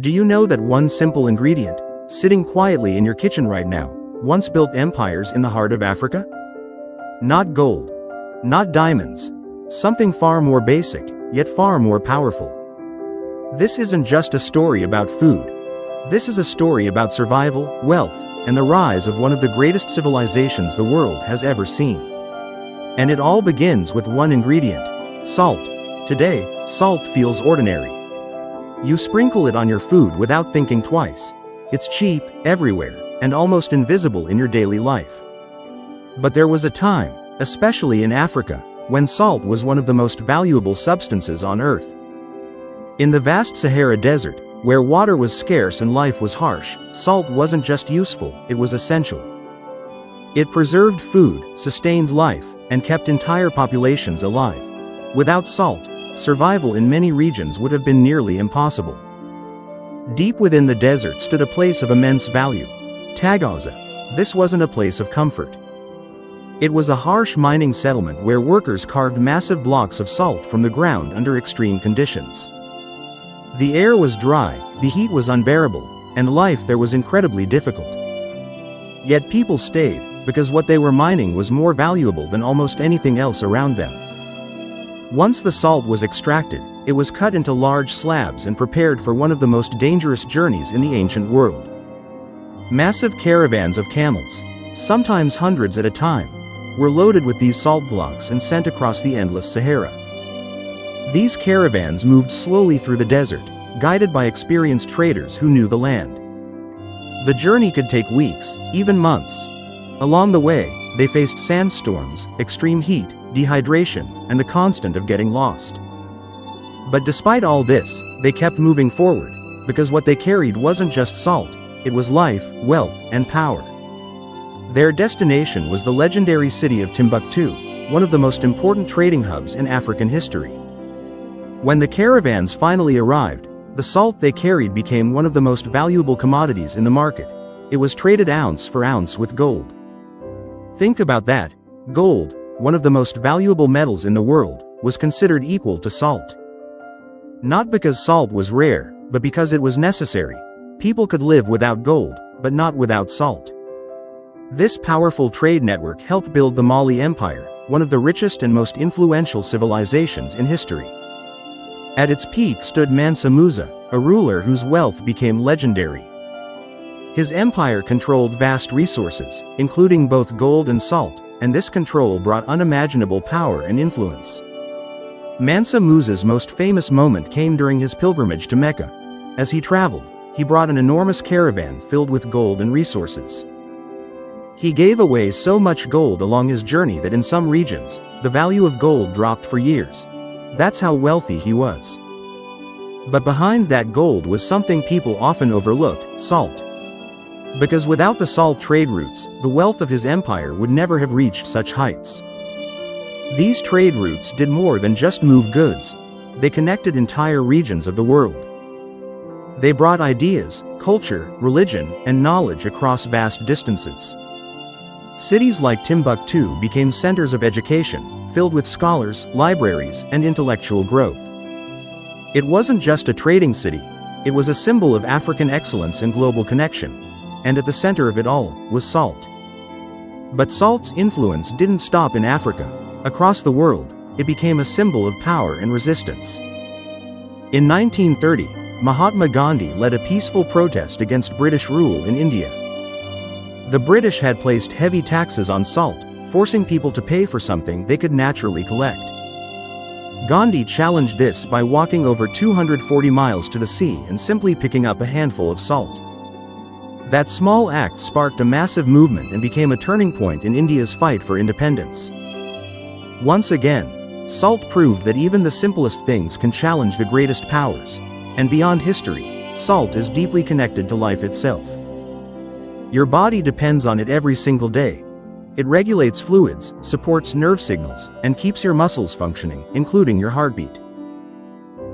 Do you know that one simple ingredient, sitting quietly in your kitchen right now, once built empires in the heart of Africa? Not gold. Not diamonds. Something far more basic, yet far more powerful. This isn't just a story about food. This is a story about survival, wealth, and the rise of one of the greatest civilizations the world has ever seen. And it all begins with one ingredient: salt. Today, salt feels ordinary. You sprinkle it on your food without thinking twice. It's cheap, everywhere, and almost invisible in your daily life. But there was a time, especially in Africa, when salt was one of the most valuable substances on Earth. In the vast Sahara Desert, where water was scarce and life was harsh, salt wasn't just useful, it was essential. It preserved food, sustained life, and kept entire populations alive. Without salt, survival in many regions would have been nearly impossible. Deep within the desert stood a place of immense value: Tagaza. This wasn't a place of comfort. It was a harsh mining settlement where workers carved massive blocks of salt from the ground under extreme conditions. The air was dry, the heat was unbearable, and life there was incredibly difficult. Yet people stayed, because what they were mining was more valuable than almost anything else around them. Once the salt was extracted, it was cut into large slabs and prepared for one of the most dangerous journeys in the ancient world. Massive caravans of camels, sometimes hundreds at a time, were loaded with these salt blocks and sent across the endless Sahara. These caravans moved slowly through the desert, guided by experienced traders who knew the land. The journey could take weeks, even months. Along the way, they faced sandstorms, extreme heat, dehydration, and the constant of getting lost. But despite all this, they kept moving forward, because what they carried wasn't just salt, it was life, wealth, and power. Their destination was the legendary city of Timbuktu, one of the most important trading hubs in African history. When the caravans finally arrived, the salt they carried became one of the most valuable commodities in the market. It was traded ounce for ounce with gold. Think about that. Gold, one of the most valuable metals in the world, was considered equal to salt. Not because salt was rare, but because it was necessary. People could live without gold, but not without salt. This powerful trade network helped build the Mali Empire, one of the richest and most influential civilizations in history. At its peak stood Mansa Musa, a ruler whose wealth became legendary. His empire controlled vast resources, including both gold and salt, and this control brought unimaginable power and influence. Mansa Musa's most famous moment came during his pilgrimage to Mecca. As he traveled, he brought an enormous caravan filled with gold and resources. He gave away so much gold along his journey that in some regions, the value of gold dropped for years. That's how wealthy he was. But behind that gold was something people often overlooked: salt. Because without the salt trade routes, the wealth of his empire would never have reached such heights. These trade routes did more than just move goods. They connected entire regions of the world. They brought ideas, culture, religion, and knowledge across vast distances. Cities like Timbuktu became centers of education, filled with scholars, libraries, and intellectual growth. It wasn't just a trading city, it was a symbol of African excellence and global connection. And at the center of it all was salt. But salt's influence didn't stop in Africa. Across the world, it became a symbol of power and resistance. In 1930, Mahatma Gandhi led a peaceful protest against British rule in India. The British had placed heavy taxes on salt, forcing people to pay for something they could naturally collect. Gandhi challenged this by walking over 240 miles to the sea and simply picking up a handful of salt. That small act sparked a massive movement and became a turning point in India's fight for independence. Once again, salt proved that even the simplest things can challenge the greatest powers. And beyond history, salt is deeply connected to life itself. Your body depends on it every single day. It regulates fluids, supports nerve signals, and keeps your muscles functioning, including your heartbeat.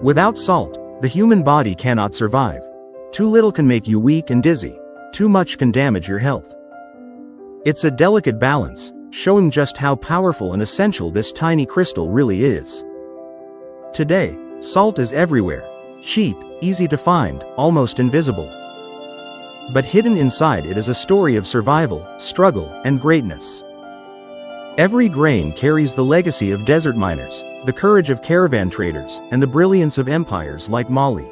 Without salt, the human body cannot survive. Too little can make you weak and dizzy. Too much can damage your health. It's a delicate balance, showing just how powerful and essential this tiny crystal really is. Today, salt is everywhere. Cheap, easy to find, almost invisible. But hidden inside it is a story of survival, struggle, and greatness. Every grain carries the legacy of desert miners, the courage of caravan traders, and the brilliance of empires like Mali.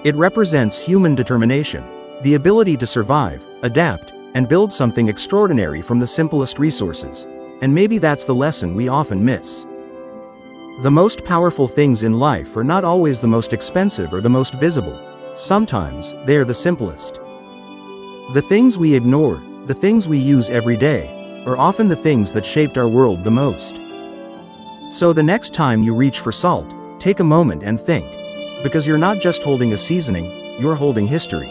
It represents human determination, the ability to survive, adapt, and build something extraordinary from the simplest resources. And maybe that's the lesson we often miss. The most powerful things in life are not always the most expensive or the most visible. Sometimes, they are the simplest. The things we ignore, the things we use every day, are often the things that shaped our world the most. So the next time you reach for salt, take a moment and think. Because you're not just holding a seasoning, you're holding history.